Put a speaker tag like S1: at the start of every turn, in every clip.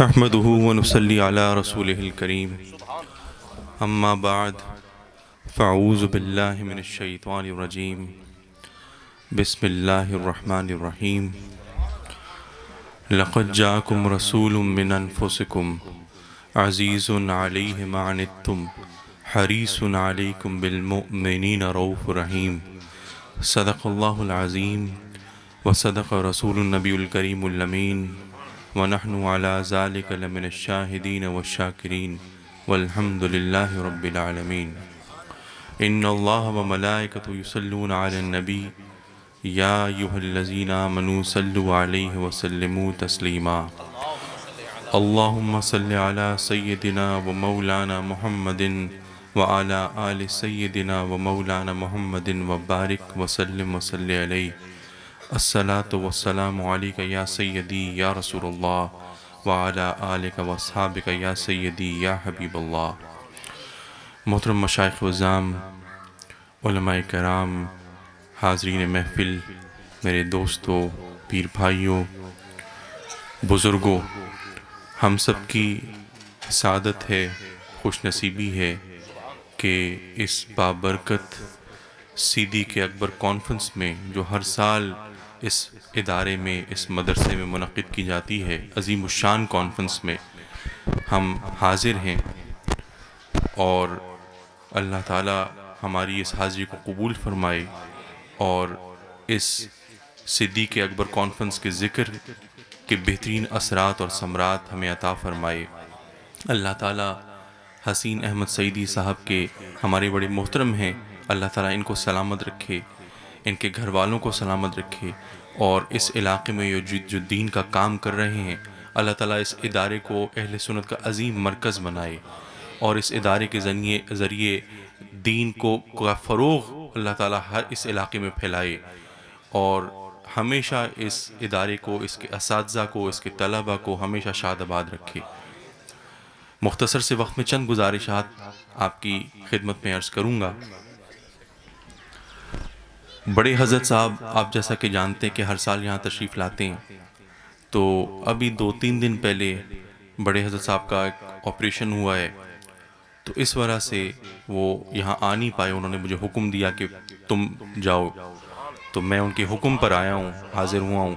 S1: نحمده ونصلي على رسوله الكريم اما بعد فاعوذ باللہ من الشیطان الرجیم بسم اللہ الرحمن الرحیم لقد جاءکم رسول من انفسکم عزیز علیہ ما عنتم حریص علیکم بالمؤمنین رؤوف رحیم صدق اللہ العظیم وصدق رسول النبی الکریم الامین ونحن على ذلك لمن الشاهدين والشاكرين والحمد لله رب العالمين ان الله وملائكته يصلون على النبي يا ايها الذين آمنوا صلوا عليه وسلموا تسليما اللهم صل على سيدنا ومولانا محمد وعلى آل سيدنا ومولانا محمد وبارك وسلم وصل عليه الصلاة والسلام علیک یا سیدی یا رسول اللہ وعلی آلک واصحابک یا سیدی یا حبیب اللہ۔ محترم مشائخ وعظام، علماء کرام، حاضرین محفل، میرے دوستوں، پیر بھائیوں، بزرگوں، ہم سب کی سعادت ہے، خوش نصیبی ہے کہ اس بابرکت سیدی کے اکبر کانفرنس میں جو ہر سال اس ادارے میں، اس مدرسے میں منعقد کی جاتی ہے، عظیم الشان کانفرنس میں ہم حاضر ہیں، اور اللہ تعالی ہماری اس حاضری کو قبول فرمائے اور اس صدیق اکبر کانفرنس کے ذکر کے بہترین اثرات اور ثمرات ہمیں عطا فرمائے۔ اللہ تعالی حسین احمد سعیدی صاحب کے ہمارے بڑے محترم ہیں، اللہ تعالیٰ ان کو سلامت رکھے، ان کے گھر والوں کو سلامت رکھے، اور اس علاقے میں جو دین کا کام کر رہے ہیں، اللہ تعالیٰ اس ادارے کو اہل سنت کا عظیم مرکز بنائے، اور اس ادارے کے ذریعے دین کو فروغ اللہ تعالیٰ ہر اس علاقے میں پھیلائے، اور ہمیشہ اس ادارے کو، اس کے اساتذہ کو، اس کے طلبہ کو ہمیشہ شاد آباد رکھے۔ مختصر سے وقت میں چند گزارشات آپ کی خدمت میں عرض کروں گا۔ بڑے حضرت صاحب، آپ جیسا کہ جانتے ہیں کہ ہر سال یہاں تشریف لاتے ہیں، تو ابھی 2-3 دن پہلے بڑے حضرت صاحب کا ایک آپریشن ہوا ہے، تو اس وجہ سے وہ یہاں آ نہیں پائے۔ انہوں نے مجھے حکم دیا کہ تم جاؤ، تو میں ان کے حکم پر آیا ہوں، حاضر ہوا ہوں۔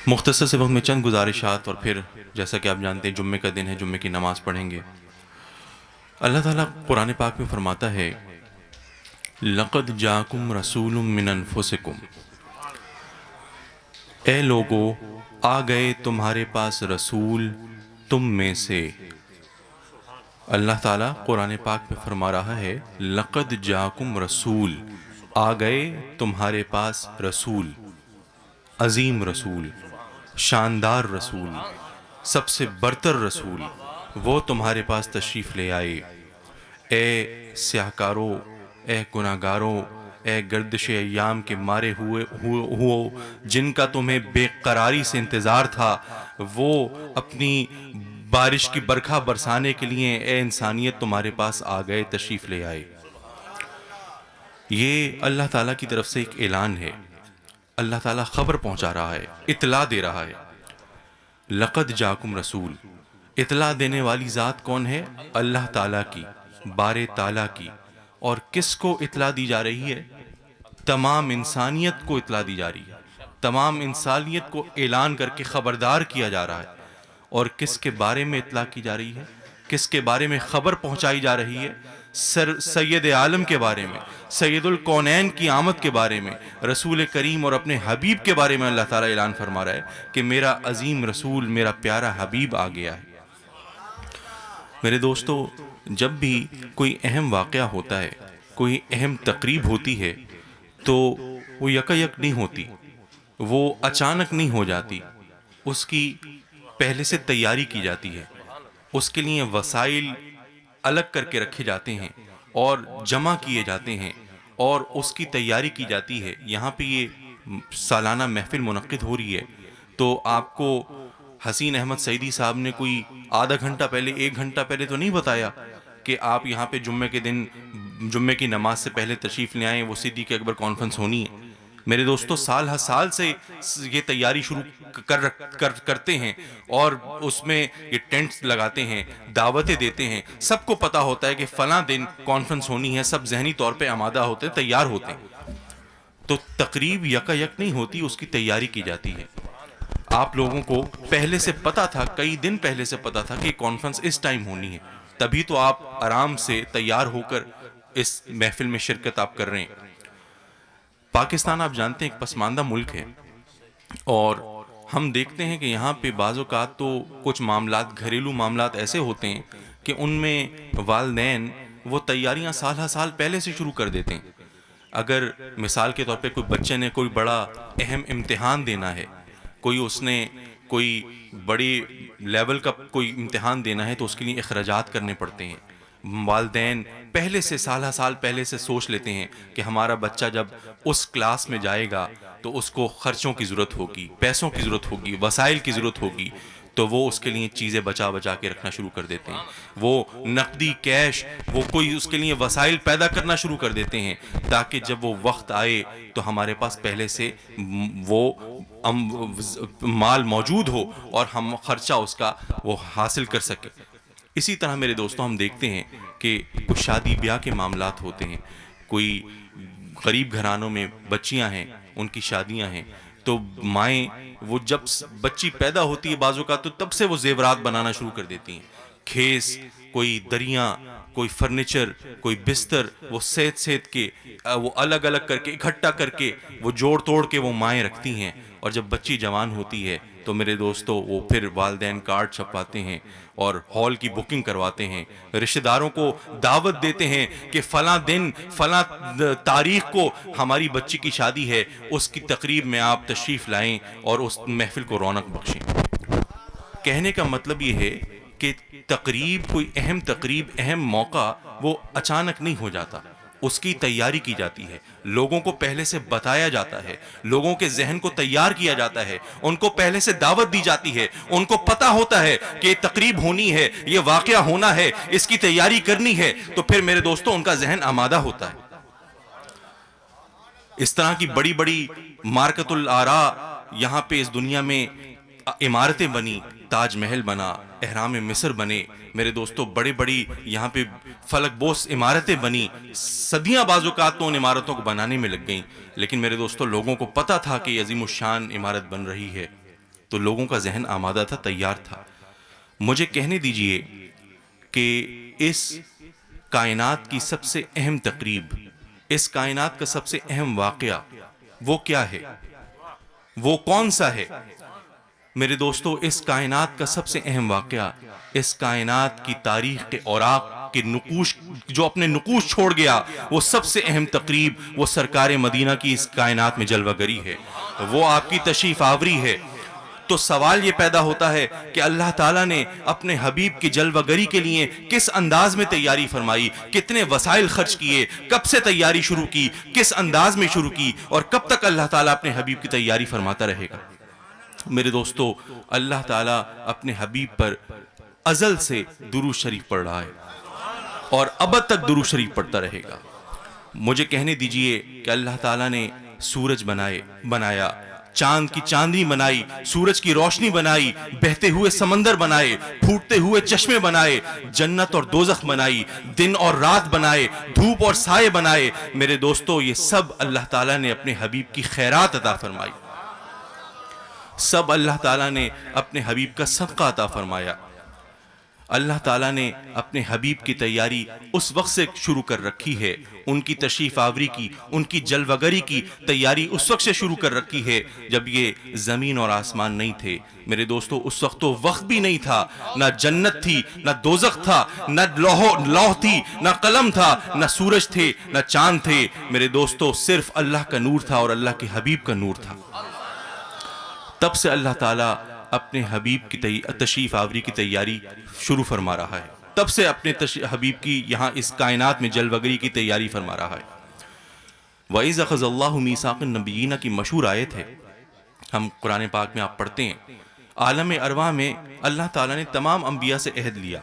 S1: مختصر سے وقت میں چند گزارشات، اور پھر جیسا کہ آپ جانتے ہیں جمعے کا دن ہے، جمعے کی نماز پڑھیں گے۔ اللہ تعالیٰ قرآن پاک میں فرماتا ہے لَقَدْ جَاءَكُمْ رَسُولٌ مِّنْ أَنفُسِكُمْ، اے لوگو آ گئے تمہارے پاس رسول تم میں سے۔ اللہ تعالیٰ قرآن پاک میں فرما رہا ہے لَقَدْ جَاءَكُمْ رَسُول، آ گئے تمہارے پاس رسول، عظیم رسول، شاندار رسول، سب سے برتر رسول، وہ تمہارے پاس تشریف لے آئے۔ اے سیاہکارو، اے گناہگاروں، اے گردش ایام کے مارے ہوئے جن کا تمہیں بے قراری سے انتظار تھا، وہ اپنی بارش کی برکھا برسانے کے لیے اے انسانیت تمہارے پاس آ گئے، تشریف لے آئے۔ یہ اللہ تعالیٰ کی طرف سے ایک اعلان ہے، اللہ تعالیٰ خبر پہنچا رہا ہے، اطلاع دے رہا ہے۔ لقد جاکم رسول، اطلاع دینے والی ذات کون ہے؟ اللہ تعالیٰ کی، بار تعالیٰ کی۔ اور کس کو اطلاع دی جا رہی ہے؟ تمام انسانیت کو اطلاع دی جا رہی ہے، تمام انسانیت کو اعلان کر کے خبردار کیا جا رہا ہے۔ اور کس کے بارے میں اطلاع کی جا رہی ہے؟ کس کے بارے میں خبر پہنچائی جا رہی ہے؟ سید عالم کے بارے میں، سید الکونین کی آمد کے بارے میں، رسول کریم اور اپنے حبیب کے بارے میں اللہ تعالیٰ اعلان فرما رہا ہے کہ میرا عظیم رسول، میرا پیارا حبیب آ گیا ہے۔ میرے دوستو، جب بھی کوئی اہم واقعہ ہوتا ہے، کوئی اہم تقریب ہوتی ہے، تو وہ یکایک نہیں ہوتی، وہ اچانک نہیں ہو جاتی، اس کی پہلے سے تیاری کی جاتی ہے، اس کے لیے وسائل الگ کر کے رکھے جاتے ہیں اور جمع کیے جاتے ہیں، اور اس کی تیاری کی جاتی ہے۔ یہاں پہ یہ سالانہ محفل منعقد ہو رہی ہے، تو آپ کو حسین احمد سعیدی صاحب نے کوئی آدھا گھنٹہ پہلے، 1 گھنٹہ پہلے تو نہیں بتایا کہ آپ یہاں پہ جمعے کے دن، جمعے کی نماز سے پہلے تشریف لے آئیں، وہ صدیق اکبر کانفرنس ہونی ہے۔ میرے دوستو سال ہر سال سے یہ تیاری شروع کرتے ہیں اور اس میں یہ ٹینٹس لگاتے ہیں، دعوتیں دیتے ہیں، سب کو پتا ہوتا ہے کہ فلاں دن کانفرنس ہونی ہے، سب ذہنی طور پہ آمادہ ہوتے ہیں، تیار ہوتے ہیں. تو تقریب یکا یک نہیں ہوتی، اس کی تیاری کی جاتی ہے. آپ لوگوں کو پہلے سے پتا تھا، کئی دن پہلے سے پتا تھا کہ کانفرنس اس ٹائم ہونی ہے، تبھی تو آپ آرام سے تیار ہو کر اس محفل میں شرکت آپ کر رہے ہیں. پاکستان آپ جانتے ہیں ایک پسماندہ ملک ہے، اور ہم دیکھتے ہیں کہ یہاں پہ بعض اوقات تو کچھ معاملات، گھریلو معاملات ایسے ہوتے ہیں کہ ان میں والدین وہ تیاریاں سال ہر سال پہلے سے شروع کر دیتے ہیں. اگر مثال کے طور پہ کوئی بچے نے کوئی بڑا اہم امتحان دینا ہے، اس نے کوئی بڑی لیول کا کوئی امتحان دینا ہے، تو اس کے لیے اخراجات کرنے پڑتے ہیں. والدین پہلے سے سال ہر سال پہلے سے سوچ لیتے ہیں کہ ہمارا بچہ جب اس کلاس میں جائے گا تو اس کو خرچوں کی ضرورت ہوگی، پیسوں کی ضرورت ہوگی، وسائل کی ضرورت ہوگی، تو وہ اس کے لیے چیزیں بچا کے رکھنا شروع کر دیتے ہیں. وہ نقدی، کیش، وہ کوئی اس کے لیے وسائل پیدا کرنا شروع کر دیتے ہیں تاکہ جب وہ وقت آئے تو ہمارے پاس پہلے سے وہ مال موجود ہو اور ہم خرچہ اس کا وہ حاصل کر سکیں. اسی طرح میرے دوستوں ہم دیکھتے ہیں کہ کچھ شادی بیاہ کے معاملات ہوتے ہیں، کوئی غریب گھرانوں میں بچیاں ہیں، ان کی شادیاں ہیں، تو مائیں وہ جب بچی پیدا ہوتی ہے بعض اوقات تو تب سے وہ زیورات بنانا شروع کر دیتی ہیں. کھیس، کوئی دریاں، کوئی فرنیچر، کوئی بستر، وہ سیت کے وہ الگ الگ کر کے اکٹھا کر کے وہ جوڑ توڑ کے وہ مائیں رکھتی ہیں. اور جب بچی جوان ہوتی ہے تو میرے دوستو وہ پھر والدین کارڈ چھپواتے ہیں اور ہال کی بکنگ کرواتے ہیں، رشتہ داروں کو دعوت دیتے ہیں کہ فلاں دن فلاں تاریخ کو ہماری بچی کی شادی ہے، اس کی تقریب میں آپ تشریف لائیں اور اس محفل کو رونق بخشیں. کہنے کا مطلب یہ ہے کہ تقریب، کوئی اہم تقریب، اہم موقع وہ اچانک نہیں ہو جاتا، اس کی تیاری کی جاتی ہے، لوگوں کو پہلے سے بتایا جاتا ہے، لوگوں کے ذہن کو تیار کیا جاتا ہے، ان کو پہلے سے دعوت دی جاتی ہے، ان کو پتا ہوتا ہے کہ یہ تقریب ہونی ہے، یہ واقعہ ہونا ہے، اس کی تیاری کرنی ہے، تو پھر میرے دوستوں ان کا ذہن آمادہ ہوتا ہے. اس طرح کی بڑی بڑی مارکت الآراء یہاں پہ اس دنیا میں عمارتیں بنی، تاج محل بنا، اہرام مصر بنے، میرے دوستو بڑی بڑی یہاں پہ فلک بوس عمارتیں بنی، صدیاں بعض اوقات تو ان عمارتوں کو بنانے میں لگ گئیں. لیکن میرے دوستو لوگوں کو پتا تھا کہ یہ عظیم الشان عمارت بن رہی ہے، تو لوگوں کا ذہن آمادہ تھا، تیار تھا. مجھے کہنے دیجئے کہ اس کائنات کی سب سے اہم تقریب، اس کائنات کا سب سے اہم واقعہ وہ کیا ہے، وہ کون سا ہے؟ میرے دوستو اس کائنات کا سب سے اہم واقعہ، اس کائنات کی تاریخ کے اوراق کے نقوش، جو اپنے نقوش چھوڑ گیا، وہ سب سے اہم تقریب وہ سرکار مدینہ کی اس کائنات میں جلوہ گری ہے، وہ آپ کی تشریف آوری ہے. تو سوال یہ پیدا ہوتا ہے کہ اللہ تعالیٰ نے اپنے حبیب کی جلوہ گری کے لیے کس انداز میں تیاری فرمائی، کتنے وسائل خرچ کیے، کب سے تیاری شروع کی، کس انداز میں شروع کی، اور کب تک اللہ تعالیٰ اپنے حبیب کی تیاری فرماتا رہے گا. میرے دوستو اللہ تعالیٰ اپنے حبیب پر ازل سے درود شریف پڑھ رہا ہے اور ابد تک درود شریف پڑھتا رہے گا. مجھے کہنے دیجئے کہ اللہ تعالیٰ نے سورج بنایا، چاند کی چاندنی بنائی، سورج کی روشنی بنائی، بہتے ہوئے سمندر بنائے، پھوٹتے ہوئے چشمے بنائے، جنت اور دوزخ بنائی، دن اور رات بنائے، دھوپ اور سائے بنائے. میرے دوستو یہ سب اللہ تعالیٰ نے اپنے حبیب کی خیرات عطا فرمائی، سب اللہ تعالیٰ نے اپنے حبیب کا صدقہ عطا فرمایا. اللہ تعالیٰ نے اپنے حبیب کی تیاری اس وقت سے شروع کر رکھی ہے، ان کی تشریف آوری کی، ان کی جلوہ گری کی تیاری اس وقت سے شروع کر رکھی ہے جب یہ زمین اور آسمان نہیں تھے. میرے دوستو اس وقت تو وقت بھی نہیں تھا، نہ جنت تھی، نہ دوزخ تھا، نہ لوح تھی، نہ قلم تھا، نہ سورج تھے، نہ چاند تھے. میرے دوستو صرف اللہ کا نور تھا اور اللہ کے حبیب کا نور تھا. تب سے اللہ تعالیٰ اپنے حبیب کی تشریف آوری کی تیاری شروع فرما رہا ہے، تب سے اپنے حبیب کی یہاں اس کائنات میں جلوہ گری کی تیاری فرما رہا ہے. وَإِذْ أَخَذَ اللَّهُ مِيثَاقَ النَّبِيِّينَ کی مشہور آیت ہے، ہم قرآن پاک میں آپ پڑھتے ہیں، عالم ارواح میں اللہ تعالیٰ نے تمام انبیاء سے عہد لیا،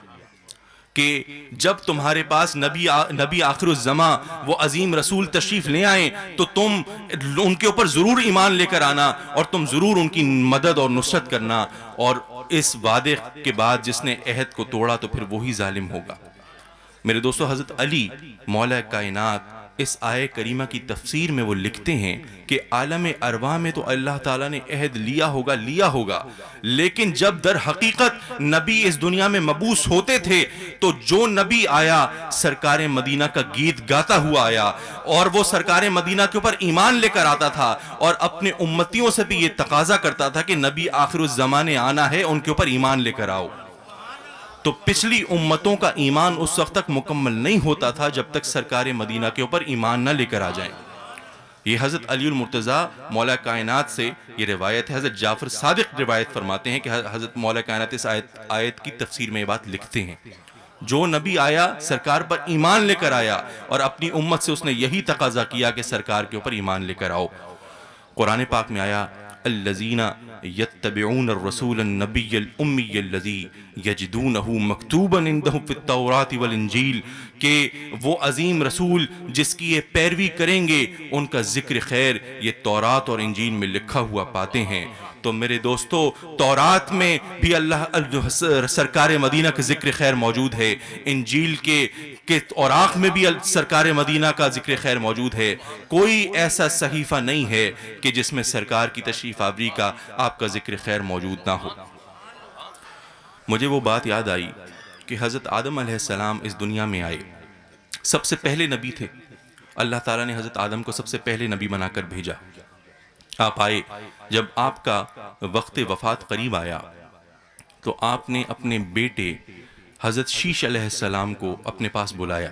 S1: کہ جب تمہارے پاس نبی آخر الزماں وہ عظیم رسول تشریف لے آئیں تو تم ان کے اوپر ضرور ایمان لے کر آنا اور تم ضرور ان کی مدد اور نصرت کرنا، اور اس وعدے کے بعد جس نے عہد کو توڑا تو پھر وہی ظالم ہوگا۔ میرے دوستو، حضرت علی مولا کائنات اس آیہ کریمہ کی تفسیر میں وہ لکھتے ہیں کہ عالم ارواح میں تو اللہ تعالیٰ نے عہد لیا ہوگا، لیکن جب در حقیقت نبی اس دنیا میں مبعوث ہوتے تھے تو جو نبی آیا سرکار مدینہ کا گیت گاتا ہوا آیا، اور وہ سرکار مدینہ کے اوپر ایمان لے کر آتا تھا اور اپنے امتیوں سے بھی یہ تقاضا کرتا تھا کہ نبی آخر الزمان آنا ہے، ان کے اوپر ایمان لے کر آؤ۔ تو پچھلی امتوں کا ایمان اس وقت تک مکمل نہیں ہوتا تھا جب تک سرکار مدینہ کے اوپر ایمان نہ لے کر آ جائیں۔ یہ حضرت علی المرتضیٰ مولا کائنات سے یہ روایت ہے۔ حضرت جعفر صادق روایت فرماتے ہیں کہ حضرت مولا کائنات اس آیت کی تفسیر میں یہ بات لکھتے ہیں، جو نبی آیا سرکار پر ایمان لے کر آیا اور اپنی امت سے اس نے یہی تقاضا کیا کہ سرکار کے اوپر ایمان لے کر آؤ۔ قرآن پاک میں آیا الذین یتبعون الرسول النبی الامی الذی یجدونہ مکتوبا عندہم فی التوراۃ والانجیل، کہ وہ عظیم رسول جس کی یہ پیروی کریں گے ان کا ذکر خیر یہ تورات اور انجیل میں لکھا ہوا پاتے ہیں۔ تو میرے دوستو، تورات میں بھی اللہ سرکار مدینہ کا ذکر خیر موجود ہے، انجیل کے اوراق میں بھی سرکار مدینہ کا ذکر خیر موجود ہے۔ کوئی ایسا صحیفہ نہیں ہے کہ جس میں سرکار کی تشریف آوری کا آپ کا ذکر خیر موجود نہ ہو۔ مجھے وہ بات یاد آئی کہ حضرت آدم علیہ السلام اس دنیا میں آئے، سب سے پہلے نبی تھے۔ اللہ تعالیٰ نے حضرت آدم کو سب سے پہلے نبی بنا کر بھیجا۔ آپ آئے، جب آپ کا وقت وفات قریب آیا تو آپ نے اپنے بیٹے حضرت شیش علیہ السلام کو اپنے پاس بلایا۔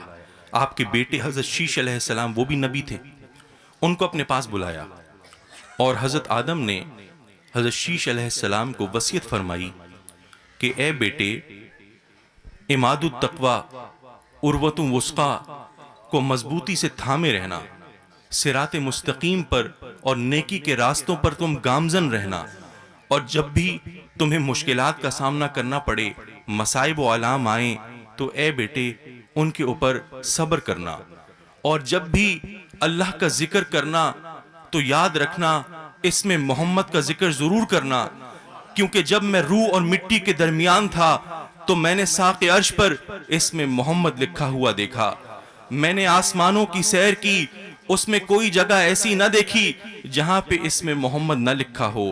S1: آپ کے بیٹے حضرت شیش علیہ السلام وہ بھی نبی تھے، ان کو اپنے پاس بلایا، اور حضرت آدم نے حضرت شیش علیہ السلام کو وصیت فرمائی کہ اے بیٹے، عماد التقوی عروۃ وثقی کو مضبوطی سے تھامے رہنا، صراط مستقیم پر اور نیکی کے راستوں پر تم گامزن رہنا، اور جب بھی تمہیں مشکلات کا سامنا کرنا پڑے، مصائب و آلام آئیں تو اے بیٹے ان کے اوپر صبر کرنا، اور جب بھی اللہ کا ذکر کرنا تو یاد رکھنا اس میں محمد کا ذکر ضرور کرنا، کیونکہ جب میں روح اور مٹی کے درمیان تھا تو میں نے ساق عرش پر اس میں محمد لکھا ہوا دیکھا، میں نے آسمانوں کی سیر کی، اس میں کوئی جگہ ایسی نہ دیکھی جہاں پہ اس میں محمد نہ لکھا ہو۔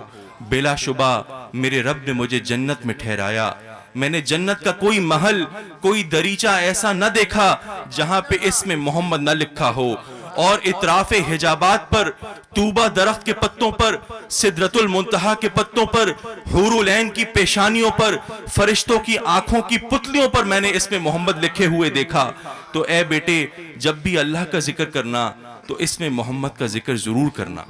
S1: بلا شبہ میرے رب نے مجھے جنت میں ٹھہرایا، میں نے جنت کا کوئی محل، کوئی دریچہ ایسا نہ دیکھا جہاں پہ اس میں محمد نہ لکھا ہو، اور اطراف حجابات پر، طوبہ درخت کے پتوں پر، سدرۃ المنتہا کے پتوں پر، حور العین کی پیشانیوں پر، فرشتوں کی آنکھوں کی پتلیوں پر میں نے اس میں محمد لکھے ہوئے دیکھا۔ تو اے بیٹے، جب بھی اللہ کا ذکر کرنا تو اس میں محمد کا ذکر ضرور کرنا۔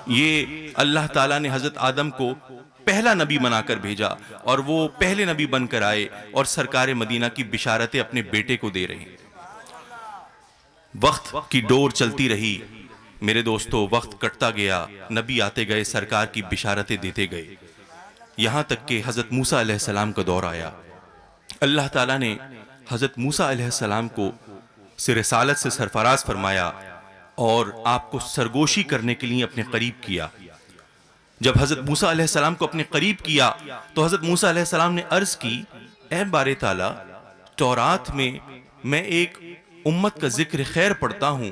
S1: یہ اللہ تعالیٰ نے حضرت آدم کو پہلا نبی بنا کر بھیجا، اور وہ پہلے نبی بن کر آئے اور سرکار مدینہ کی بشارتیں اپنے بیٹے کو دے رہے ہیں۔ وقت کی ڈور چلتی رہی میرے دوستو، وقت کٹتا گیا، نبی آتے گئے، سرکار کی بشارتیں دیتے گئے، یہاں تک کہ حضرت موسیٰ علیہ السلام کا دور آیا۔ اللہ تعالیٰ نے حضرت موسیٰ علیہ السلام کو رسالت سے سرفراز فرمایا اور آپ کو سرگوشی کرنے کے لیے اپنے قریب کیا۔ جب حضرت موسیٰ علیہ السلام کو اپنے قریب کیا تو حضرت موسیٰ علیہ السلام نے عرض کی، اے باری تعالیٰ، تورات میں ایک امت کا ذکر خیر پڑھتا ہوں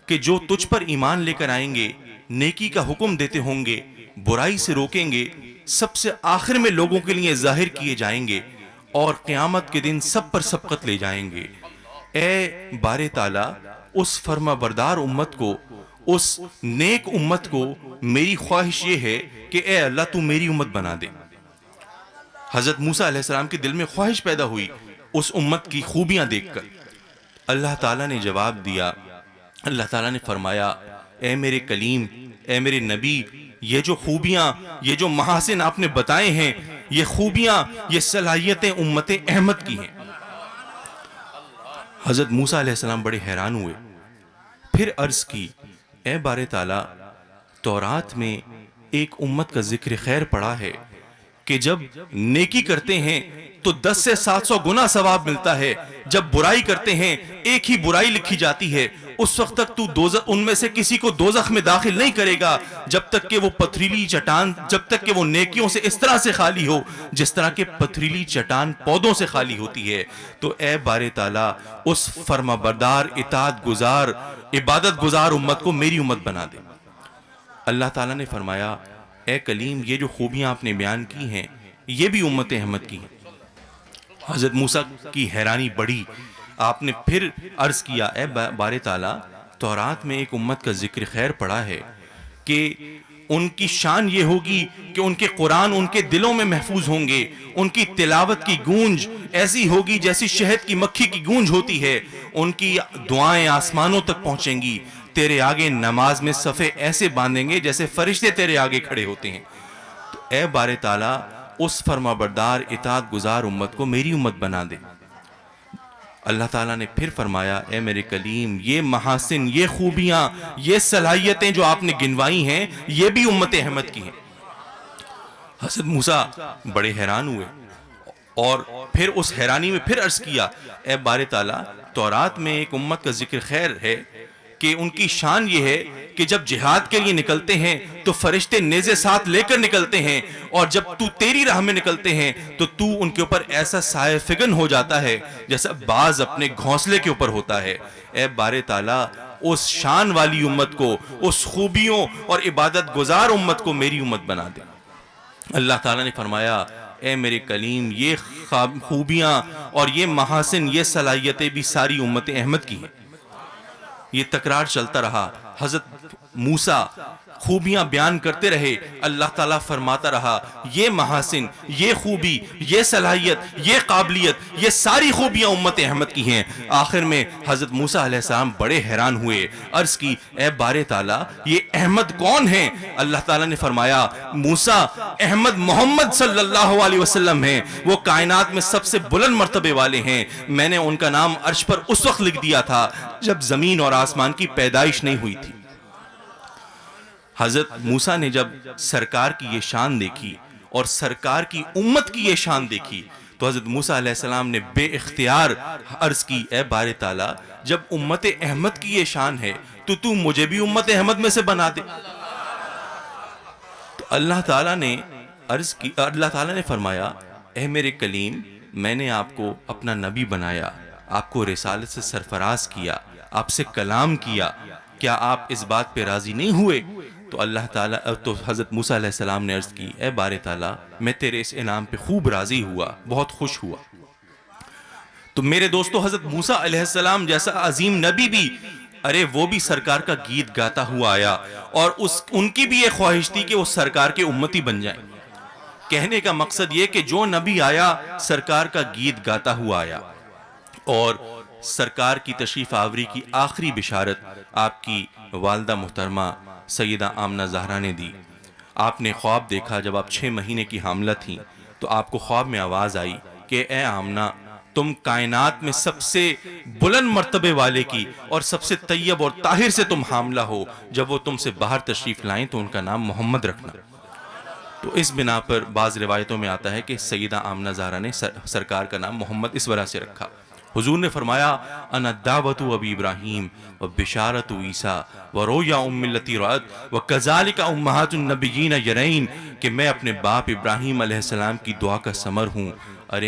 S1: کہ جو تجھ پر ایمان لے کر آئیں گے، نیکی کا حکم دیتے ہوں گے، برائی سے روکیں گے، سب سے آخر میں لوگوں کے لیے ظاہر کیے جائیں گے، اور قیامت کے دن سب پر سبقت لے جائیں گے۔ اے باری تعالیٰ، اس فرما بردار امت کو، اس نیک امت کو میری خواہش یہ ہے کہ اے اللہ تو میری امت بنا دے۔ حضرت موسیٰ علیہ السلام کے دل میں خواہش پیدا ہوئی اس امت کی خوبیاں دیکھ کر۔ اللہ تعالیٰ نے جواب دیا، اللہ تعالیٰ نے فرمایا، اے میرے کلیم، اے میرے نبی، یہ جو خوبیاں، یہ جو محاسن آپ نے بتائے ہیں، یہ خوبیاں، یہ صلاحیتیں امت احمد کی ہیں۔ حضرت موسیٰ علیہ السلام بڑے حیران ہوئے، پھر عرض کی، اے باری تعالیٰ، تورات میں ایک امت کا ذکر خیر پڑا ہے کہ جب نیکی کرتے ہیں تو 10 سے 700 گنا ثواب ملتا ہے. جب برائی کرتے ہیں ایک ہی برائی لکھی جاتی ہے. اس وقت تک تو ان میں سے کسی کو دوزخ میں داخل نہیں کرے گا جب تک کہ وہ پتھریلی چٹان، جب تک کہ وہ نیکیوں سے اس طرح سے خالی ہو جس طرح کہ پتھریلی چٹان پودوں سے خالی ہوتی ہے. تو اے بار تعالیٰ اس فرما بردار، اطاعت گزار، عبادت گزار امت کو میری امت بنا دے. اللہ تعالیٰ نے فرمایا اے کلیم یہ جو خوبیاں آپ نے بیان کی ہیں یہ بھی امت احمد کی ہیں. حضرت موسیٰ کی حیرانی بڑھی. آپ نے پھر عرض کیا اے بار تعالیٰ تورات میں ایک امت کا ذکر خیر پڑا ہے کہ ان کی شان یہ ہوگی کہ ان کے قرآن ان کے دلوں میں محفوظ ہوں گے، ان کی تلاوت کی گونج ایسی ہوگی جیسی شہد کی مکھی کی گونج ہوتی ہے، ان کی دعائیں آسمانوں تک پہنچیں گی. تیرے آگے نماز میں صفے ایسے باندھیں گے جیسے فرشتے تیرے آگے کھڑے ہوتے ہیں. تو اے بار تعالیٰ اس فرما بردار اطاعت گزار امت کو میری امت بنا دے. اللہ تعالیٰ نے پھر فرمایا اے میرے کلیم یہ محاسن، یہ خوبیاں، یہ صلاحیتیں جو آپ نے گنوائی ہیں یہ بھی امت احمد کی ہیں. حضرت موسیٰ بڑے حیران ہوئے اور پھر اس حیرانی میں پھر عرض کیا اے بار تعالیٰ تورات میں ایک امت کا ذکر خیر ہے کہ ان کی شان یہ ہے کہ جب جہاد کے لیے نکلتے ہیں تو فرشتے نیزے ساتھ لے کر نکلتے ہیں، اور جب تو تیری راہ میں نکلتے ہیں تو تو ان کے اوپر ایسا سائے فگن ہو جاتا ہے جیسا باز اپنے گھونسلے کے اوپر ہوتا ہے. اے بار تعالیٰ اس شان والی امت کو، اس خوبیوں اور عبادت گزار امت کو میری امت بنا دے. اللہ تعالیٰ نے فرمایا اے میرے کلیم یہ خوبیاں اور یہ محاسن، یہ صلاحیتیں بھی ساری امت احمد کی ہیں. یہ تکرار چلتا رہا. حضرت موسیٰ خوبیاں بیان کرتے رہے. اللہ تعالیٰ فرماتا رہا یہ محاسن، یہ خوبی، یہ صلاحیت، یہ قابلیت، یہ ساری خوبیاں امت احمد کی ہیں. آخر میں حضرت موسیٰ علیہ السلام بڑے حیران ہوئے. عرض کی اے بار تعالیٰ یہ احمد کون ہیں؟ اللہ تعالیٰ نے فرمایا موسیٰ احمد محمد صلی اللہ علیہ وسلم ہیں. وہ کائنات میں سب سے بلند مرتبے والے ہیں. میں نے ان کا نام عرش پر اس وقت لکھ دیا تھا جب زمین اور آسمان کی پیدائش نہیں ہوئی تھی. حضرت موسیٰ نے جب سرکار کی یہ شان دیکھی اور سرکار کی امت کی یہ شان دیکھی تو حضرت موسیٰ علیہ السلام نے بے اختیار عرض کی اے بار تعالیٰ جب امت احمد کی یہ شان ہے تو مجھے بھی امت احمد میں سے بنا دے. تو اللہ تعالیٰ نے فرمایا اے میرے کلیم میں نے آپ کو اپنا نبی بنایا، آپ کو رسالت سے سرفراز کیا، آپ سے کلام کیا، کیا آپ اس بات پہ راضی نہیں ہوئے؟ تو حضرت موسیٰ علیہ السلام نے عرض کی اے بار تعالیٰ میں تیرے اس انعام پہ خوب راضی ہوا، بہت خوش ہوا. تو میرے دوستو حضرت موسیٰ علیہ السلام جیسا عظیم نبی بھی وہ بھی سرکار کا گیت گاتا ہوا آیا، اور ان کی بھی یہ خواہش تھی کہ وہ سرکار کے امتی بن جائیں. کہنے کا مقصد یہ کہ جو نبی آیا سرکار کا گیت گاتا ہوا آیا. اور سرکار کی تشریف آوری کی آخری بشارت آپ کی والدہ محترمہ سیدہ آمنہ زہرا نے دی. آپ نے خواب دیکھا جب آپ 6 مہینے کی حاملہ تھیں تو آپ کو خواب میں آواز آئی کہ اے آمنہ تم کائنات میں سب سے بلند مرتبے والے کی اور سب سے طیب اور طاہر سے تم حاملہ ہو. جب وہ تم سے باہر تشریف لائیں تو ان کا نام محمد رکھنا. تو اس بنا پر بعض روایتوں میں آتا ہے کہ سیدہ آمنہ زہرا نے سرکار کا نام محمد اس وجہ سے رکھا. حضور نے فرمایا انا دعوت ابی ابراہیم و بشارت عیسیٰ و رویا ملتی رعت و کذالک امہات النبیین یرین، کہ میں اپنے باپ ابراہیم علیہ السلام کی دعا کا ثمر ہوں.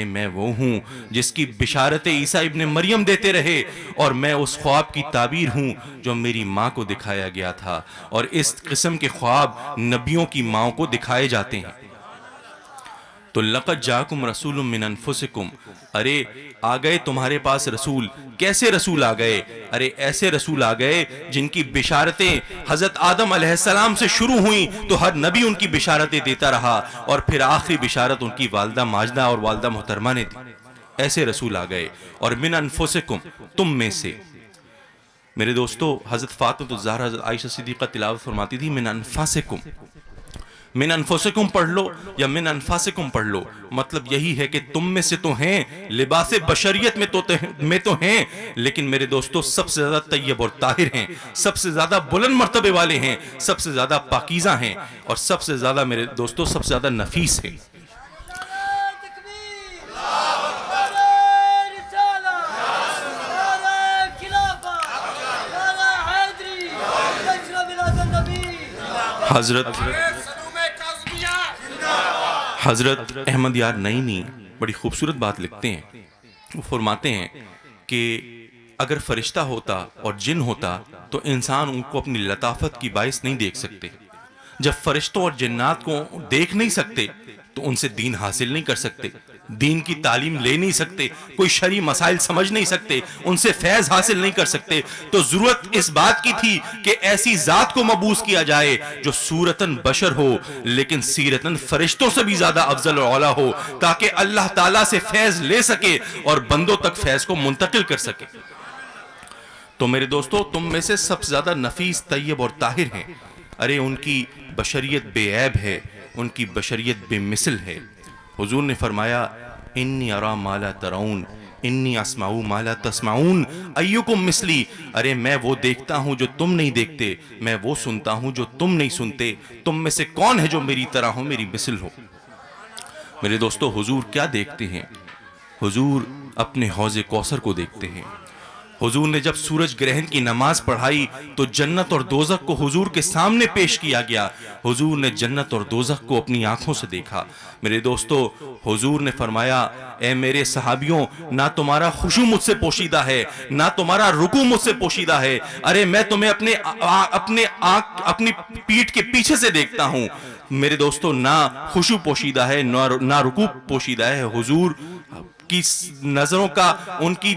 S1: میں وہ ہوں جس کی بشارت عیسیٰ ابن مریم دیتے رہے، اور میں اس خواب کی تعبیر ہوں جو میری ماں کو دکھایا گیا تھا. اور اس قسم کے خواب نبیوں کی ماں کو دکھائے جاتے ہیں. تو لقد جاکم رسول من انفسکم، آ گئے تمہارے پاس رسول. کیسے رسول آ گئے؟ ایسے رسول آ گئے جن کی بشارتیں حضرت آدم علیہ السلام سے شروع ہوئیں تو ہر نبی ان کی بشارتیں دیتا رہا، اور پھر آخری بشارت ان کی والدہ ماجدہ اور والدہ محترمہ نے دی. ایسے رسول آ گئے. اور من انفسکم، تم میں سے. میرے دوستو حضرت فاطمہ الزہرا حضرت عائشہ صدیقہ تلاوت فرماتی تھی من انفسکم. من انفسکم پڑھ لو یا من انفاسکم پڑھ لو، مطلب یہی ہے کہ تم میں سے تو ہیں، لباس بشریت میں تو ہیں، لیکن میرے دوستو سب سے زیادہ طیب اور طاہر ہیں، سب سے زیادہ بلند مرتبے والے ہیں، سب سے زیادہ پاکیزہ ہیں، اور سب سے زیادہ میرے دوستو سب سے زیادہ نفیس ہیں. حضرت احمد یار نعیمی بڑی خوبصورت بات لکھتے ہیں. وہ فرماتے ہیں کہ اگر فرشتہ ہوتا اور جن ہوتا تو انسان ان کو اپنی لطافت کی باعث نہیں دیکھ سکتے. جب فرشتوں اور جنات کو دیکھ نہیں سکتے تو ان سے دین حاصل نہیں کر سکتے، دین کی تعلیم لے نہیں سکتے، کوئی شرعی مسائل سمجھ نہیں سکتے، ان سے فیض حاصل نہیں کر سکتے. تو ضرورت اس بات کی تھی کہ ایسی ذات کو مبعوث کیا جائے جو صورتاً بشر ہو لیکن سیرتاً فرشتوں سے بھی زیادہ افضل اور اعلیٰ ہو، تاکہ اللہ تعالیٰ سے فیض لے سکے اور بندوں تک فیض کو منتقل کر سکے. تو میرے دوستو، تم میں سے سب سے زیادہ نفیس، طیب اور طاہر ہیں. ارے ان کی بشریت بے عیب ہے، ان کی بشریت بے مثل ہے. حضور نے فرمایا انی ارا ما لا ترون انی اسمع ما لا تسمعون ایکم مثلی. ارے میں وہ دیکھتا ہوں جو تم نہیں دیکھتے، میں وہ سنتا ہوں جو تم نہیں سنتے. تم میں سے کون ہے جو میری طرح ہو، میری مثل ہو؟ میرے دوستو، حضور کیا دیکھتے ہیں؟ حضور اپنے حوض کوثر کو دیکھتے ہیں. حضور نے جب سورج گرہن کی نماز پڑھائی تو جنت اور دوزخ کو حضور کے سامنے پیش کیا گیا. حضور نے جنت اور دوزخ کو اپنی آنکھوں سے دیکھا. میرے دوستو، حضور نے فرمایا اے میرے صحابیوں، نہ تمہارا خشوع مجھ سے پوشیدہ ہے، نہ تمہارا رکوع مجھ سے پوشیدہ ہے. ارے میں تمہیں اپنی پیٹھ کے پیچھے سے دیکھتا ہوں. میرے دوستو، نہ خشوع پوشیدہ ہے، نہ رکوع پوشیدہ ہے. حضور کی نظروں کا، ان کی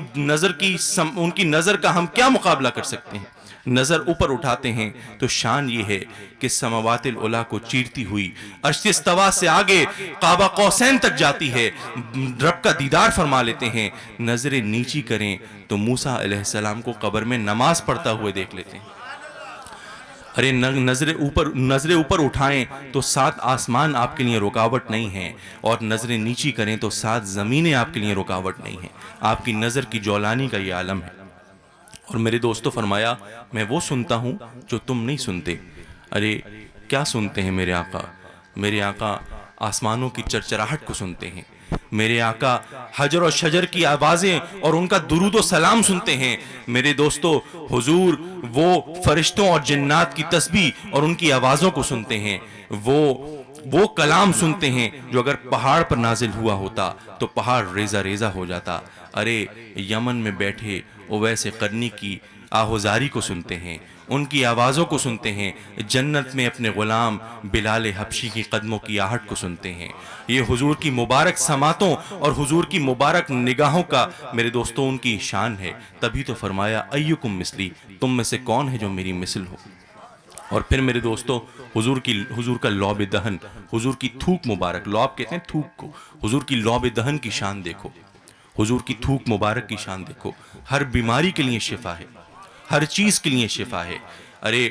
S1: نظر کا ہم کیا مقابلہ کر سکتے ہیں؟ نظر اوپر اٹھاتے ہیں تو شان یہ ہے کہ سماوات العلا کو چیرتی ہوئی عرش استوا سے آگے قاب قوسین تک جاتی ہے، رب کا دیدار فرما لیتے ہیں. نظر نیچی کریں تو موسیٰ علیہ السلام کو قبر میں نماز پڑھتا ہوئے دیکھ لیتے ہیں. ارے نظر اوپر اٹھائیں تو 7 آسمان آپ کے لیے رکاوٹ نہیں ہیں، اور نظریں نیچی کریں تو 7 زمینیں آپ کے لیے رکاوٹ نہیں ہیں. آپ کی نظر کی جولانی کا یہ عالم ہے. اور میرے دوستو، فرمایا میں وہ سنتا ہوں جو تم نہیں سنتے. ارے کیا سنتے ہیں میرے آقا؟ میرے آقا آسمانوں کی چرچراہٹ کو سنتے ہیں. میرے آقا حجر و شجر کی آوازیں اور ان کا درود و سلام سنتے ہیں. میرے دوستو، حضور وہ فرشتوں اور جنات کی تسبیح اور ان کی آوازوں کو سنتے ہیں. وہ کلام سنتے ہیں جو اگر پہاڑ پر نازل ہوا ہوتا تو پہاڑ ریزہ ریزہ ہو جاتا. ارے یمن میں بیٹھے اویس قرنی کی آہوزاری کو سنتے ہیں، ان کی آوازوں کو سنتے ہیں. جنت میں اپنے غلام بلال حبشی کی قدموں کی آہٹ کو سنتے ہیں. یہ حضور کی مبارک سماعتوں اور حضور کی مبارک نگاہوں کا میرے دوستوں ان کی شان ہے. تبھی تو فرمایا ایکم مثلی، تم میں سے کون ہے جو میری مثل ہو؟ اور پھر میرے دوستو، حضور کا لعب دہن، حضور کی تھوک مبارک، لعب کہتے ہیں تھوک کو، حضور کی لعب دہن کی شان دیکھو، حضور کی تھوک مبارک کی شان دیکھو. ہر بیماری کے لیے شفا ہے، ہر چیز کے لیے شفا ہے. ارے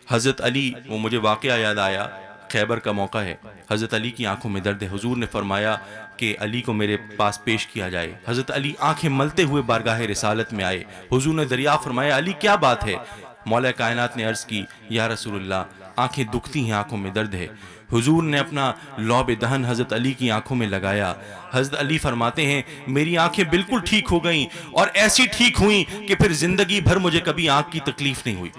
S1: حضرت علی، وہ مجھے واقعہ یاد آیا، خیبر کا موقع ہے، حضرت علی کی آنکھوں میں درد ہے. حضور نے فرمایا کہ علی کو میرے پاس پیش کیا جائے. حضرت علی آنکھیں ملتے ہوئے بارگاہ رسالت میں آئے. حضور نے دریافت فرمایا علی کیا بات ہے؟ مولا کائنات نے عرض کی یا رسول اللہ، آنکھیں دکھتی ہیں، آنکھوں میں درد ہے. حضور نے اپنا لعب دہن حضرت علی کی آنکھوں میں لگایا. حضرت علی فرماتے ہیں میری آنکھیں بالکل ٹھیک ہو گئیں، اور ایسی ٹھیک ہوئیں کہ پھر زندگی بھر مجھے کبھی آنکھ کی تکلیف نہیں ہوئی.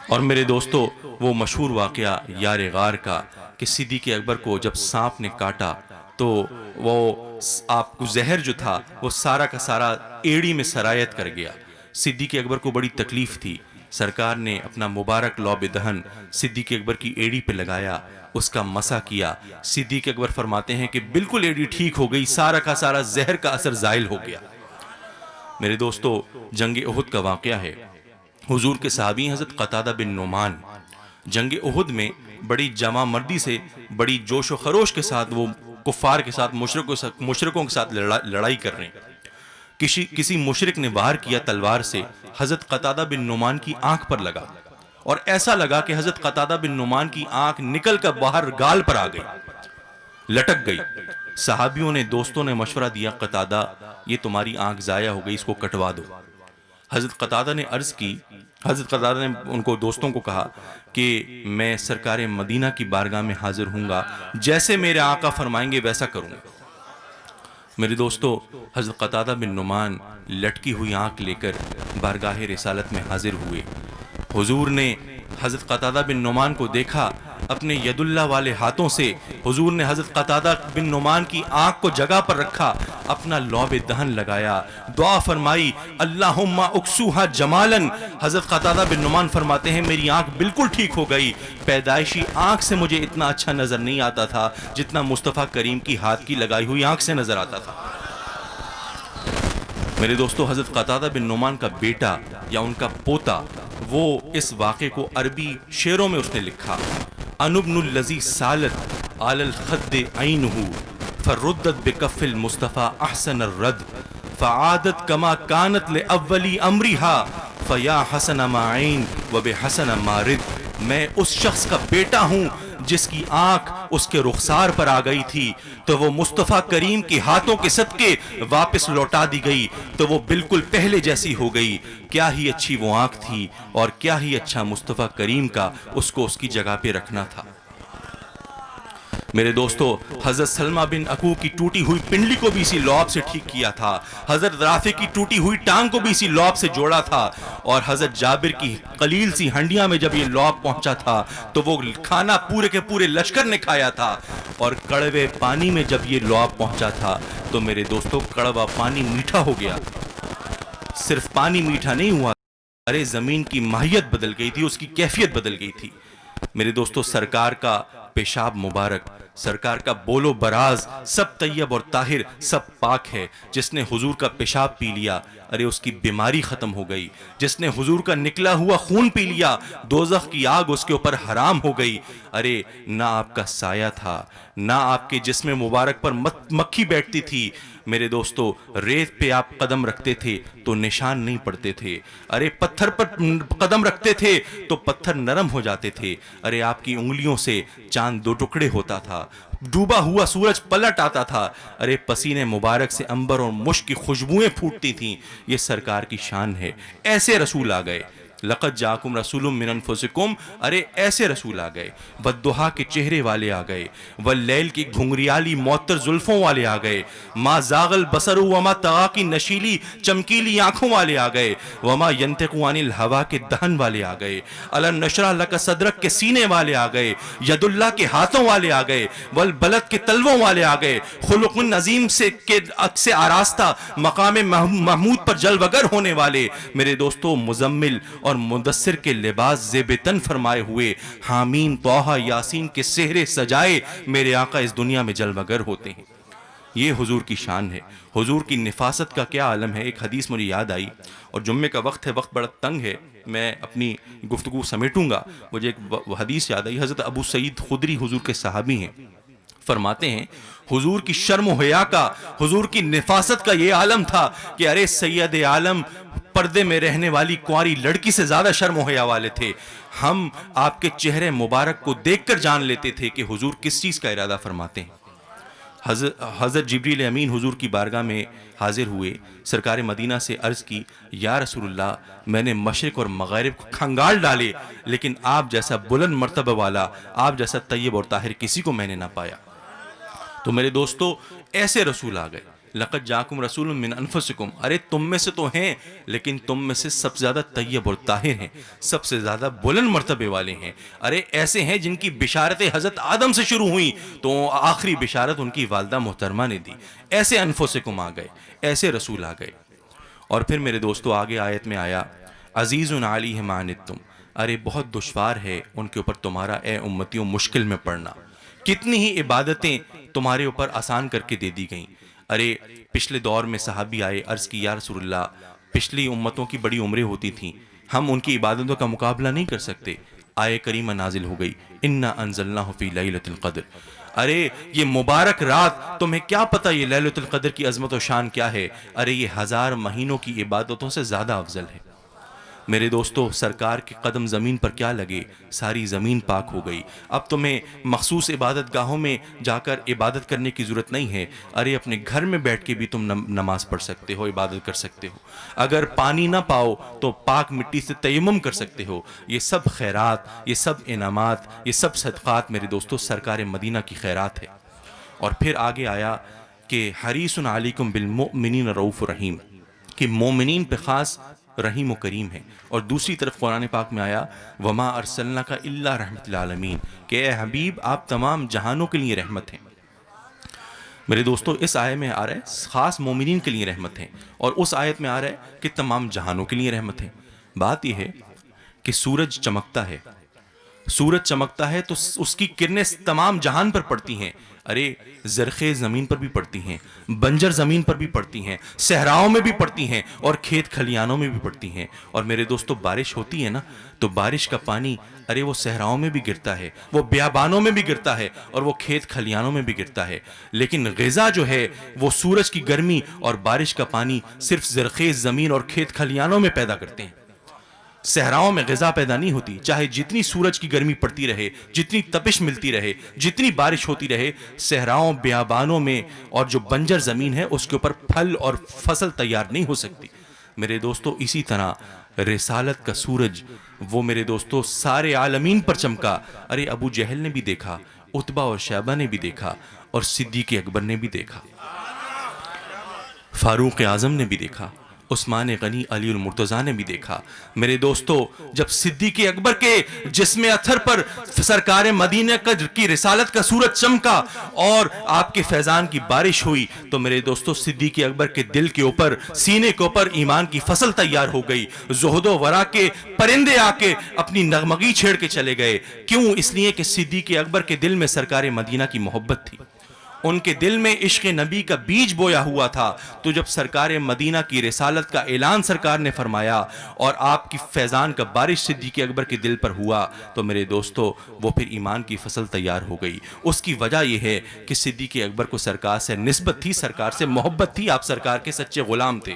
S1: اور میرے دوستو، وہ مشہور واقعہ یار غار کا کہ صدیق اکبر کو جب سانپ نے کاٹا تو وہ آپ کو زہر جو تھا وہ سارا کا سارا ایڑی میں سرایت کر گیا. صدیق اکبر کو بڑی تکلیف تھی. سرکار نے اپنا مبارک لعب دہن صدیق اکبر کی ایڑی پہ لگایا، اس کا مسح کیا. صدیق اکبر فرماتے ہیں کہ بالکل ایڑی ٹھیک ہو گئی، سارا کا سارا زہر کا اثر زائل ہو گیا. میرے دوستو، جنگ احد کا واقعہ ہے. حضور کے صحابی حضرت قتادہ بن نعمان جنگ احد میں بڑی جمع مردی سے، بڑی جوش و خروش کے ساتھ وہ کفار کے ساتھ، مشرکوں کے ساتھ لڑائی کر رہے ہیں. کسی مشرک نے وار کیا تلوار سے، حضرت قتادہ بن نعمان کی آنکھ پر لگا، اور ایسا لگا کہ حضرت قتادہ بن نعمان کی آنکھ نکل کر باہر گال پر آ گئی، لٹک گئی. صحابیوں نے، دوستوں نے مشورہ دیا قتادہ یہ تمہاری آنکھ ضائع ہو گئی، اس کو کٹوا دو. حضرت قتادہ نے عرض کی، حضرت قتادہ نے ان کو دوستوں کو کہا کہ میں سرکار مدینہ کی بارگاہ میں حاضر ہوں گا، جیسے میرے آقا فرمائیں گے ویسا کروں گا. میرے دوستو، حضرت قتادہ بن نعمان لٹکی ہوئی آنکھ لے کر بارگاہ رسالت میں حاضر ہوئے. حضور نے حضرت قتادہ بن نعمان کو دیکھا اپنے ید اللہ والے ہاتھوں سے حضور نے حضرت قتادہ بن نعمان کی آنکھ کو جگہ پر رکھا، اپنا لعب دہن لگایا، دعا فرمائی اللہم اکسوہا جمالاً۔ حضرت قتادہ بن نعمان فرماتے ہیں میری آنکھ بالکل ٹھیک ہو گئی، پیدائشی آنکھ سے مجھے اتنا اچھا نظر نہیں آتا تھا جتنا مصطفیٰ کریم کی ہاتھ کی لگائی ہوئی آنکھ سے نظر آتا تھا۔ میرے دوستو، حضرت قتادہ بن نعمان کا بیٹا یا ان کا پوتا، وہ اس واقعے کو عربی شعروں میں اس نے لکھا، اَنُ ابْنُ الَّذِي سَالَتْ عَلَى الْخَدِّ عَيْنُهُ فَرُدَّتْ بِكَفِّ الْمُصْطَفَى أَحْسَنَ الرَّدِّ فَعَادَتْ كَمَا كَانَتْ لِأَوَّلِ أَمْرِهَا فَيَا حَسَنَ مَا عَيْنٍ وَبِحَسَنَ مَا رِدٍ۔ میں اس شخص کا بیٹا ہوں جس کی آنکھ اس کے رخسار پر آ گئی تھی تو وہ مصطفیٰ کریم کے ہاتھوں کے صدقے واپس لوٹا دی گئی تو وہ بالکل پہلے جیسی ہو گئی۔ کیا ہی اچھی وہ آنکھ تھی اور کیا ہی اچھا مصطفیٰ کریم کا اس کو اس کی جگہ پہ رکھنا تھا۔ میرے دوستو، حضرت سلمہ بن اکوع کی ٹوٹی ہوئی پنڈلی کو بھی اسی لعاب سے ٹھیک کیا تھا، حضرت رافع کی ٹوٹی ہوئی ٹانگ کو بھی اسی لعاب سے جوڑا تھا، اور حضرت جابر کی قلیل سی ہنڈیاں میں جب یہ لعاب پہنچا تھا تو وہ کھانا پورے کے پورے لشکر نے کھایا تھا، اور کڑوے پانی میں جب یہ لعاب پہنچا تھا تو میرے دوستو کڑوا پانی میٹھا ہو گیا۔ صرف پانی میٹھا نہیں ہوا، ارے زمین کی ماہیت بدل گئی تھی، اس کی کیفیت بدل گئی تھی۔ میرے دوستو، سرکار کا پیشاب مبارک، سرکار کا بول و براز سب طیب اور طاہر، سب پاک ہے۔ جس نے حضور کا پیشاب پی لیا، ارے اس کی بیماری ختم ہو گئی۔ جس نے حضور کا نکلا ہوا خون پی لیا، دوزخ کی آگ اس کے اوپر حرام ہو گئی۔ ارے نہ آپ کا سایہ تھا، نہ آپ کے جسم مبارک پر مکھی بیٹھتی تھی۔ میرے دوستو، ریت پہ آپ قدم رکھتے تھے تو نشان نہیں پڑتے تھے، ارے پتھر پر قدم رکھتے تھے تو پتھر نرم ہو جاتے تھے، ارے آپ کی انگلیوں سے چاند دو ٹکڑے ہوتا تھا، ڈوبا ہوا سورج پلٹ آتا تھا، ارے پسینے مبارک سے عنبر اور مشک کی خوشبوئیں پھوٹتی تھیں۔ یہ سرکار کی شان ہے۔ ایسے رسول آ گئے، لقد جاکم رسول من انفسکم، ارے ایسے رسول آ گئے، والضحیٰ کے چہرے والے آ گئے، واللیل کی گھنگریالی معطر زلفوں والے آ گئے، ما زاغ البصر وما طغیٰ کی نشیلی چمکیلی آنکھوں والے آ گئے، وما ینطق عن الہویٰ کے دہن والے آ گئے، الم نشرح لک صدرک کے سینے والے آ گئے، ید اللہ کے ہاتھوں والے آ گئے، والبلد کے تلووں والے آ گئے، خلق عظیم سے عکس آراستہ مقام محمود پر جلوگر ہونے والے۔ میرے دوستو، مزمل اور مدثر کے لباس زیب تن فرمائے ہوئے، حامیم طٰہٰ یاسین کے سہرے سجائے میرے آقا اس دنیا میں جلوگر ہوتے ہیں۔ یہ حضور کی شان ہے۔ حضور کی نفاست کا کیا عالم ہے۔ ایک حدیث مجھے یاد آئی، اور جمعے کا وقت ہے، وقت بڑا تنگ ہے، میں اپنی گفتگو سمیٹوں گا۔ مجھے ایک حدیث یاد آئی، حضرت ابو سعید خدری حضور کے صحابی ہیں، فرماتے ہیں حضور کی شرم و حیا کا، حضور کی نفاست کا یہ عالم تھا کہ ارے سید عالم پردے میں رہنے والی کنواری لڑکی سے زیادہ شرم و حیا والے تھے۔ ہم آپ کے چہرے مبارک کو دیکھ کر جان لیتے تھے کہ حضور کس چیز کا ارادہ فرماتے ہیں۔ حضرت جبریل امین حضور کی بارگاہ میں حاضر ہوئے، سرکار مدینہ سے عرض کی، یا رسول اللہ، میں نے مشرق اور مغرب کو کھنگال ڈالے، لیکن آپ جیسا بلند مرتبہ والا، آپ جیسا طیب اور طاہر کسی کو میں نے نہ پایا۔ تو میرے دوستو، ایسے رسول آ گئے، لقد جاکم رسول من انفسکم، ارے تم میں سے تو ہیں، لیکن تم میں سے سب سے زیادہ طیب اور طاہر ہیں، سب سے زیادہ بلند مرتبے والے ہیں۔ ارے ایسے ہیں جن کی بشارتیں حضرت آدم سے شروع ہوئیں تو آخری بشارت ان کی والدہ محترمہ نے دی۔ ایسے انفسکم آ گئے، ایسے رسول آ گئے۔ اور پھر میرے دوستو، آگے آیت میں آیا، عزیز علیہ ما عنتم، ارے بہت دشوار ہے ان کے اوپر تمہارا اے امتیوں مشکل میں پڑنا۔ کتنی ہی عبادتیں تمہارے اوپر آسان کر کے دے دی گئیں۔ ارے پچھلے دور میں صحابی آئے، عرض کی، یا رسول اللہ، پچھلی امتوں کی بڑی عمریں ہوتی تھیں، ہم ان کی عبادتوں کا مقابلہ نہیں کر سکتے۔ آیہ کریمہ نازل ہو گئی، انا انزلناہ فی لیلۃ القدر، ارے یہ مبارک رات، تمہیں کیا پتہ یہ لیلۃ القدر کی عظمت و شان کیا ہے؟ ارے یہ 1000 مہینوں کی عبادتوں سے زیادہ افضل ہے۔ میرے دوستو، سرکار کے قدم زمین پر کیا لگے، ساری زمین پاک ہو گئی۔ اب تمہیں مخصوص عبادت گاہوں میں جا کر عبادت کرنے کی ضرورت نہیں ہے، ارے اپنے گھر میں بیٹھ کے بھی تم نماز پڑھ سکتے ہو، عبادت کر سکتے ہو۔ اگر پانی نہ پاؤ تو پاک مٹی سے تیمم کر سکتے ہو۔ یہ سب خیرات، یہ سب انعامات، یہ سب صدقات میرے دوستو سرکار مدینہ کی خیرات ہے۔ اور پھر آگے آیا کہ حریص علیکم بالمؤمنین رؤوف رحیم، کہ مومنین پہ خاص رحیم و کریم ہے، اور دوسری طرف قرآن پاک میں آیا وما ارسلناک الا رحمت للعالمین، کہ اے حبیب آپ تمام جہانوں کے لیے رحمت ہیں۔ میرے دوستو اس آیت میں آ رہا ہے خاص مومنین کے لیے رحمت ہے، اور اس آیت میں آ رہا ہے کہ تمام جہانوں کے لیے رحمت ہے۔ بات یہ ہے کہ سورج چمکتا ہے، سورج چمکتا ہے تو اس کی کرنیں تمام جہان پر پڑتی ہیں، ارے زرخیز زمین پر بھی پڑتی ہیں، بنجر زمین پر بھی پڑتی ہیں، صحراؤں میں بھی پڑتی ہیں، اور کھیت کھلیانوں میں بھی پڑتی ہیں۔ اور میرے دوستو بارش ہوتی ہے نا تو بارش کا پانی ارے وہ صحراؤں میں بھی گرتا ہے، وہ بیابانوں میں بھی گرتا ہے، اور وہ کھیت کھلیانوں میں بھی گرتا ہے، لیکن غذا جو ہے وہ سورج کی گرمی اور بارش کا پانی صرف زرخیز زمین اور کھیت کھلیانوں میں پیدا کرتے ہیں۔ صحراؤں میں غذا پیدا نہیں ہوتی، چاہے جتنی سورج کی گرمی پڑتی رہے، جتنی تپش ملتی رہے، جتنی بارش ہوتی رہے، صحراؤں بیابانوں میں اور جو بنجر زمین ہے اس کے اوپر پھل اور فصل تیار نہیں ہو سکتی۔ میرے دوستو اسی طرح رسالت کا سورج وہ میرے دوستو سارے عالمین پر چمکا، ارے ابو جہل نے بھی دیکھا، عتبہ اور شیبہ نے بھی دیکھا، اور صدیق اکبر نے بھی دیکھا، فاروق اعظم نے بھی دیکھا، عثمان غنی علی المرتضیٰ نے بھی دیکھا۔ میرے دوستو جب صدیق اکبر کے جسم اطہر پر سرکار مدینہ کی رسالت کا سورج چمکا اور آپ کے فیضان کی بارش ہوئی تو میرے دوستو صدیق اکبر کے دل کے اوپر، سینے کے اوپر ایمان کی فصل تیار ہو گئی۔ زہد و ورا کے پرندے آ کے اپنی نغمگی چھیڑ کے چلے گئے، کیوں؟ اس لیے کہ صدیق اکبر کے دل میں سرکار مدینہ کی محبت تھی، ان کے دل میں عشق نبی کا بیج بویا ہوا تھا۔ تو جب سرکار مدینہ کی رسالت کا اعلان سرکار نے فرمایا اور آپ کی فیضان کا بارش صدیق اکبر کے دل پر ہوا تو میرے دوستو وہ پھر ایمان کی فصل تیار ہو گئی۔ اس کی وجہ یہ ہے کہ صدیق اکبر کو سرکار سے نسبت تھی، سرکار سے محبت تھی، آپ سرکار کے سچے غلام تھے۔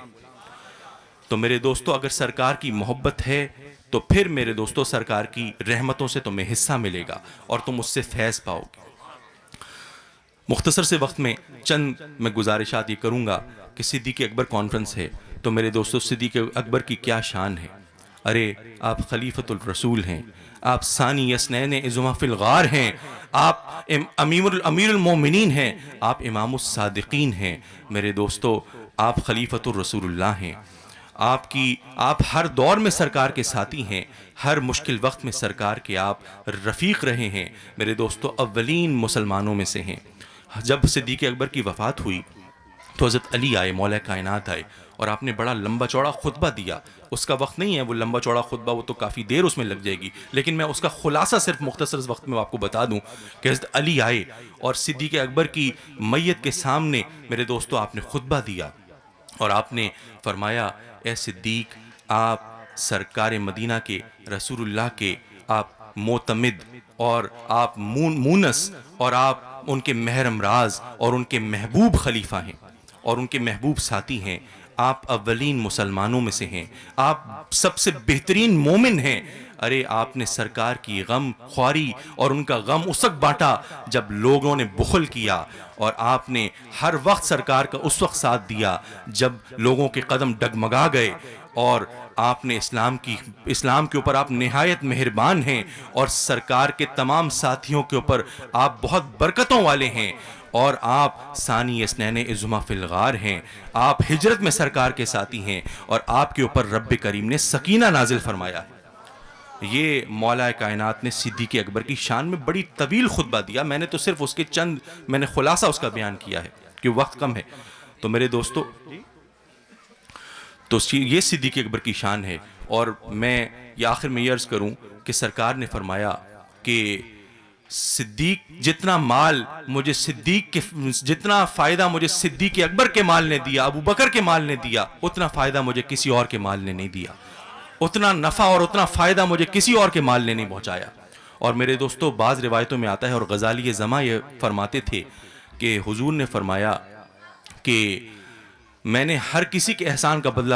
S1: تو میرے دوستو اگر سرکار کی محبت ہے تو پھر میرے دوستو سرکار کی رحمتوں سے تمہیں حصہ ملے گا اور تم اس سے فیض پاؤ گے۔ مختصر سے وقت میں چند میں گزارشات یہ کروں گا کہ صدیق اکبر کانفرنس ہے تو میرے دوستو صدیق اکبر کی کیا شان ہے۔ ارے آپ خلیفۃ الرسول ہیں، آپ ثانی اثنین عظمہ فی الغار ہیں، آپ امیر المومنین ہیں، آپ امام الصادقین ہیں۔ میرے دوستو آپ خلیفۃ الرسول اللہ ہیں، آپ ہر دور میں سرکار کے ساتھی ہیں، ہر مشکل وقت میں سرکار کے آپ رفیق رہے ہیں۔ میرے دوستو اولین مسلمانوں میں سے ہیں۔ جب صدیق اکبر کی وفات ہوئی تو حضرت علی آئے، مولا کائنات آئے، اور آپ نے بڑا لمبا چوڑا خطبہ دیا۔ اس کا وقت نہیں ہے وہ لمبا چوڑا خطبہ، وہ تو کافی دیر اس میں لگ جائے گی، لیکن میں اس کا خلاصہ صرف مختصر وقت میں آپ کو بتا دوں کہ حضرت علی آئے اور صدیق اکبر کی میت کے سامنے میرے دوستو آپ نے خطبہ دیا اور آپ نے فرمایا اے صدیق، آپ سرکار مدینہ کے، رسول اللہ کے آپ معتمد اور آپ مونس اور آپ ان کے محرم راز اور ان کے محبوب خلیفہ ہیں اور ان کے محبوب ساتھی ہیں۔ آپ اولین مسلمانوں میں سے ہیں، آپ سب سے بہترین مومن ہیں۔ ارے آپ نے سرکار کی غم خواری اور ان کا غم اس وقت بانٹا جب لوگوں نے بخل کیا، اور آپ نے ہر وقت سرکار کا اس وقت ساتھ دیا جب لوگوں کے قدم ڈگمگا گئے، اور آپ نے اسلام کے اوپر آپ نہایت مہربان ہیں، اور سرکار کے تمام ساتھیوں کے اوپر آپ بہت برکتوں والے ہیں، اور آپ ثانی اثنین عظمہ فی الغار ہیں۔ آپ ہجرت میں سرکار کے ساتھی ہیں اور آپ کے اوپر رب کریم نے سکینہ نازل فرمایا ہے۔ یہ مولا کائنات نے صدیق اکبر کی شان میں بڑی طویل خطبہ دیا، میں نے تو صرف اس کے میں نے خلاصہ اس کا بیان کیا ہے کہ وقت کم ہے۔ تو میرے دوستو تو یہ صدیق اکبر کی شان ہے، اور میں یہ آخر میں یہ عرض کروں کہ سرکار نے فرمایا کہ صدیق جتنا مال مجھے جتنا فائدہ مجھے صدیق اکبر کے مال نے دیا، ابو بکر کے مال نے دیا، اتنا فائدہ مجھے کسی اور کے مال نے نہیں دیا، اتنا نفع اور اتنا فائدہ مجھے کسی اور کے مال نے نہیں پہنچایا۔ اور میرے دوستو بعض روایتوں میں آتا ہے، اور غزالی زماں یہ فرماتے تھے کہ حضور نے فرمایا کہ میں نے ہر کسی کے احسان کا بدلہ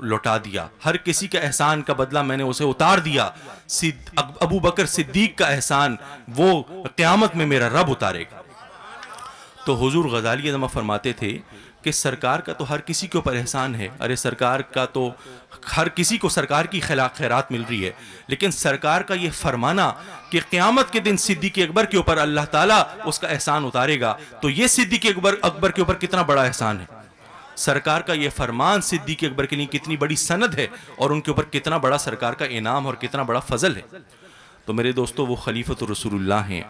S1: لوٹا دیا، ہر کسی کا احسان کا بدلہ میں نے اسے اتار دیا، ابو بکر صدیق کا احسان وہ قیامت میں میرا رب اتارے گا۔ تو حضور غزالی زماں فرماتے تھے کہ سرکار کا تو ہر کسی کے اوپر احسان ہے، ارے سرکار کا تو ہر کسی کو سرکار کی خیرات مل رہی ہے، لیکن سرکار کا یہ فرمانا کہ قیامت کے دن صدیق اکبر کے اوپر اللہ تعالیٰ اس کا احسان اتارے گا، تو یہ صدیق اکبر کے اوپر کتنا بڑا احسان ہے۔ سرکار کا یہ فرمان صدیق اکبر کے لیے کتنی بڑی سند ہے اور ان کے اوپر کتنا بڑا سرکار کا انعام اور کتنا بڑا فضل ہے۔ تو میرے دوستو وہ خلیفۃ رسول اللہ ہیں۔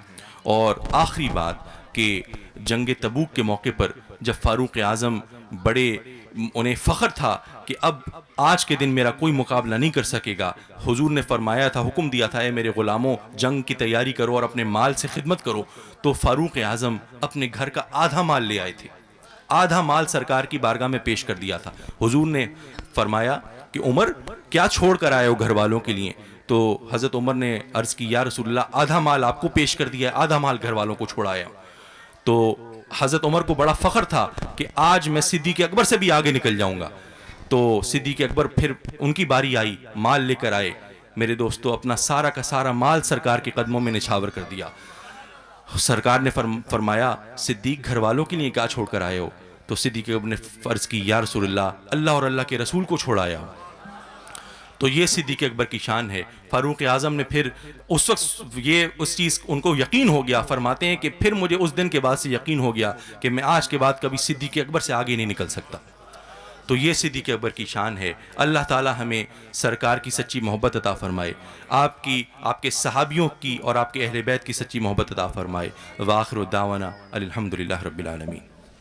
S1: اور آخری بات کہ جنگ تبوک کے موقع پر جب فاروق اعظم بڑے انہیں فخر تھا کہ اب آج کے دن میرا کوئی مقابلہ نہیں کر سکے گا، حضور نے فرمایا تھا، حکم دیا تھا، اے میرے غلاموں جنگ کی تیاری کرو اور اپنے مال سے خدمت کرو، تو فاروق اعظم اپنے گھر کا آدھا مال لے آئے تھے، آدھا مال سرکار کی بارگاہ میں پیش کر دیا تھا۔ حضور نے فرمایا کہ عمر کیا چھوڑ کر آئے ہو گھر والوں کے لیے؟ تو حضرت عمر نے عرض کی یا رسول اللہ آدھا مال آپ کو پیش کر دیا ہے، آدھا مال گھر والوں کو چھوڑایا۔ تو حضرت عمر کو بڑا فخر تھا کہ آج میں صدیق اکبر سے بھی آگے نکل جاؤں گا۔ تو صدیق اکبر پھر ان کی باری آئی، مال لے کر آئے۔ میرے دوستو اپنا سارا کا سارا مال سرکار کے قدموں میں نچھاور کر دیا۔ سرکار نے فرمایا صدیق گھر والوں کے لیے کیا چھوڑ کر آئے ہو؟ تو صدیق اکبر نے عرض کی یا رسول اللہ اور اللہ کے رسول کو چھوڑایا ہوں۔ تو یہ صدیق اکبر کی شان ہے۔ فاروق اعظم نے پھر اس وقت اس چیز ان کو یقین ہو گیا، فرماتے ہیں کہ پھر مجھے اس دن کے بعد سے یقین ہو گیا کہ میں آج کے بعد کبھی صدیق اکبر سے آگے نہیں نکل سکتا۔ تو یہ صدیق اکبر کی شان ہے۔ اللہ تعالی ہمیں سرکار کی سچی محبت عطا فرمائے، آپ کے صحابیوں کی اور آپ کے اہل بیت کی سچی محبت عطا فرمائے۔ وآخر دعوانا الحمدللہ رب العالمین۔